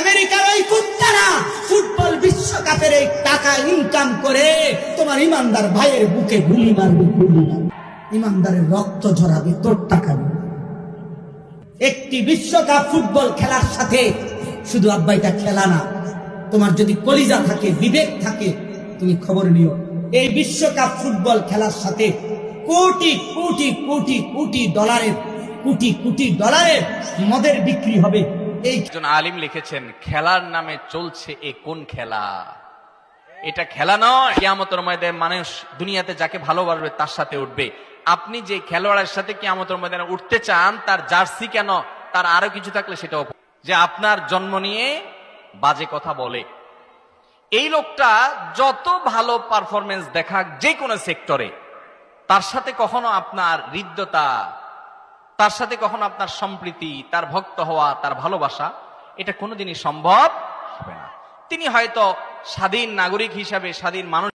আমেরিকার ওই কুত্তারা ফুটবল বিশ্বকাপের এই টাকা ইনকাম করে তোমার ইমানদার ভাইয়ের বুকে গুলি মারবে, গুলি মারবে, ইমানদারের রক্ত ঝরাবে তোর টাকা নিয়ে। একটি বিশ্বকাপ ফুটবল খেলার সাথে শুধু আব্বা এটা খেলা না, তোমার যদি কলিজা থাকে, বিবেক থাকে, তুমি খবর নিও, এই বিশ্বকাপ ফুটবল খেলার সাথে কোটি কোটি কোটি কোটি ডলারের, কোটি কোটি ডলারের মদের বিক্রি হবে। একজন আলিম লিখেছেন, খেলার নামে চলছে এ কোন খেলা? এটা খেলা নয়। কিয়ামতের ময়দানে মানুষ দুনিয়াতে যাকে ভালোবাসবে তার সাথে উঠবে। আপনি যে খেলোয়াড়ের সাথে কিয়ামতের ময়দানে উঠতে চান, তার জার্সি কেন, তার আরো কিছু থাকলে সেটাও, যে আপনার জন্ম নিয়ে বাজে কথা বলে, এই লোকটা যত ভালো পারফরমেন্স দেখাক যে কোনো সেক্টরে, তার সাথে কখনো আপনার হৃদ্যতা, তার সাথে কখনো আপনার সম্প্রীতি, তার ভক্ত হওয়া, তার ভালোবাসা, এটা কোনোদিনই সম্ভব হবে না। তিনি হয়তো স্বাধীন নাগরিক হিসাবে, স্বাধীন মানুষ